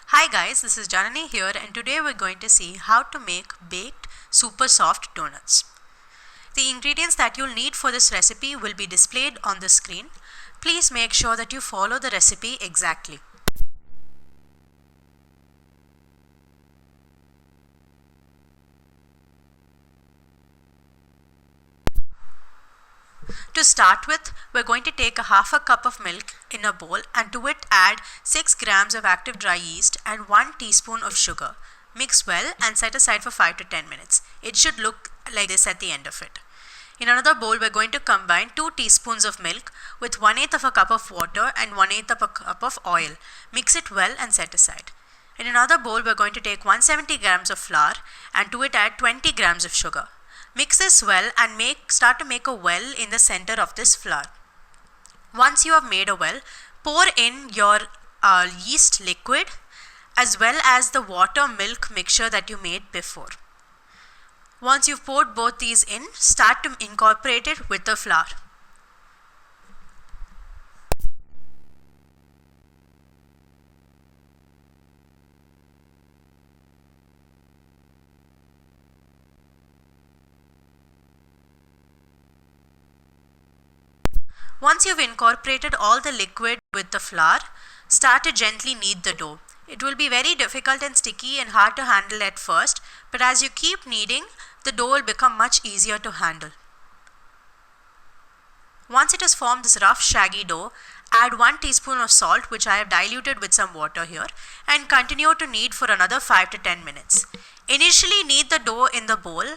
Hi guys, this is Janani here and today we're going to see how to make baked super soft donuts. The ingredients that you'll need for this recipe will be displayed on the screen. Please make sure that you follow the recipe exactly. To start with, we're going to take a half a cup of milk in a bowl and to it add 6 grams of active dry yeast and 1 teaspoon of sugar. Mix well and set aside for 5 to 10 minutes. It should look like this at the end of it. In another bowl, we're going to combine 2 teaspoons of milk with 1/8 of a cup of water and 1/8 of a cup of oil. Mix it well and set aside. In another bowl, we're going to take 170 grams of flour and to it add 20 grams of sugar. Mix this well and start to make a well in the center of this flour. Once you have made a well, pour in your yeast liquid as well as the water milk mixture that you made before. Once you've poured both these in, start to incorporate it with the flour. Once you've incorporated all the liquid with the flour, start to gently knead the dough. It will be very difficult and sticky and hard to handle at first, but as you keep kneading, the dough will become much easier to handle. Once it has formed this rough shaggy dough, add 1 teaspoon of salt, which I have diluted with some water here, and continue to knead for another 5 to 10 minutes. Initially knead the dough in the bowl,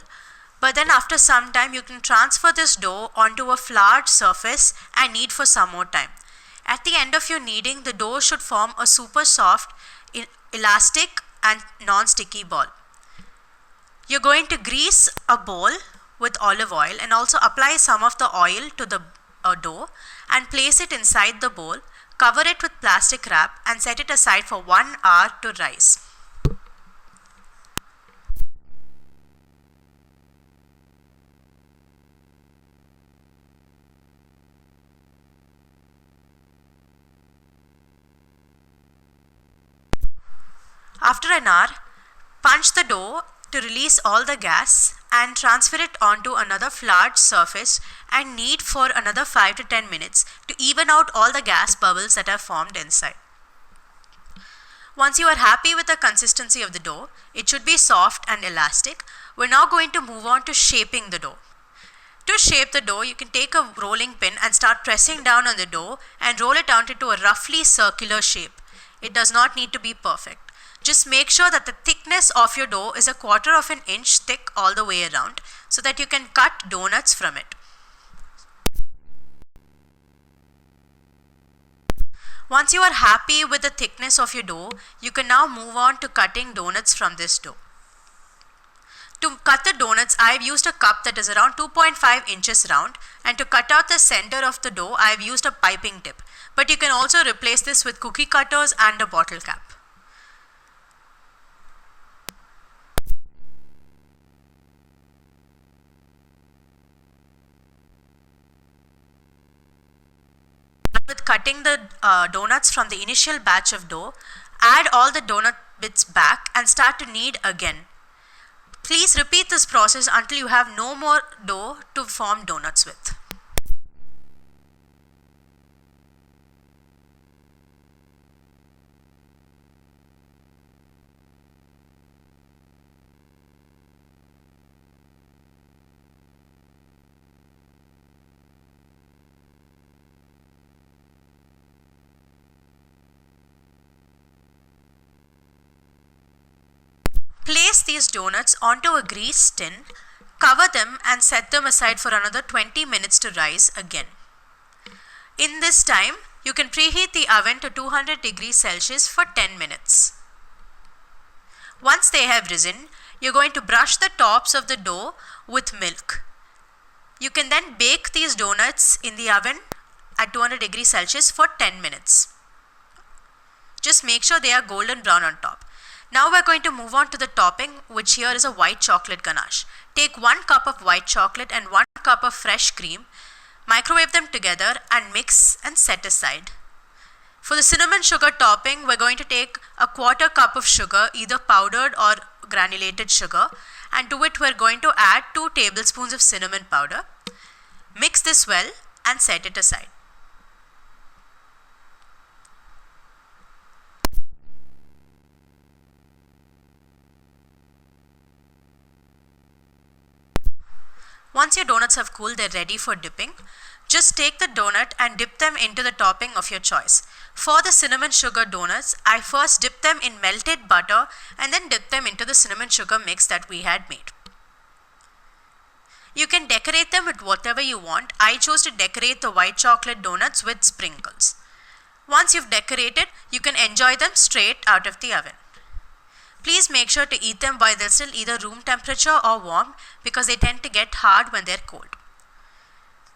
but then after some time you can transfer this dough onto a floured surface and knead for some more time. At the end of your kneading, the dough should form a super soft, elastic and non-sticky ball. You're going to grease a bowl with olive oil and also apply some of the oil to the dough and place it inside the bowl, cover it with plastic wrap and set it aside for 1 hour to rise. After an hour, punch the dough to release all the gas and transfer it onto another floured surface and knead for another 5 to 10 minutes to even out all the gas bubbles that have formed inside. Once you are happy with the consistency of the dough, it should be soft and elastic. We're now going to move on to shaping the dough. To shape the dough, you can take a rolling pin and start pressing down on the dough and roll it out into a roughly circular shape. It does not need to be perfect. Just make sure that the thickness of your dough is 1/4 of an inch thick all the way around so that you can cut donuts from it. Once you are happy with the thickness of your dough, you can now move on to cutting donuts from this dough. To cut the donuts, I have used a cup that is around 2.5 inches round, and to cut out the center of the dough, I have used a piping tip. But you can also replace this with cookie cutters and a bottle cap. With cutting the donuts from the initial batch of dough, add all the donut bits back and start to knead again. Please repeat this process until you have no more dough to form donuts with. Place these donuts onto a greased tin, cover them and set them aside for another 20 minutes to rise again. In this time, you can preheat the oven to 200 degrees Celsius for 10 minutes. Once they have risen, you're going to brush the tops of the dough with milk. You can then bake these donuts in the oven at 200 degrees Celsius for 10 minutes. Just make sure they are golden brown on top. Now we're going to move on to the topping, which here is a white chocolate ganache. Take 1 cup of white chocolate and 1 cup of fresh cream, microwave them together and mix and set aside. For the cinnamon sugar topping, we're going to take a 1/4 cup of sugar, either powdered or granulated sugar, and to it we're going to add 2 tablespoons of cinnamon powder. Mix this well and set it aside. Once your donuts have cooled, they're ready for dipping. Just take the donut and dip them into the topping of your choice. For the cinnamon sugar donuts, I first dip them in melted butter and then dip them into the cinnamon sugar mix that we had made. You can decorate them with whatever you want. I chose to decorate the white chocolate donuts with sprinkles. Once you've decorated, you can enjoy them straight out of the oven. Please make sure to eat them while they're still either room temperature or warm, because they tend to get hard when they're cold.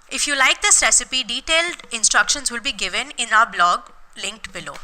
If you like this recipe, detailed instructions will be given in our blog linked below.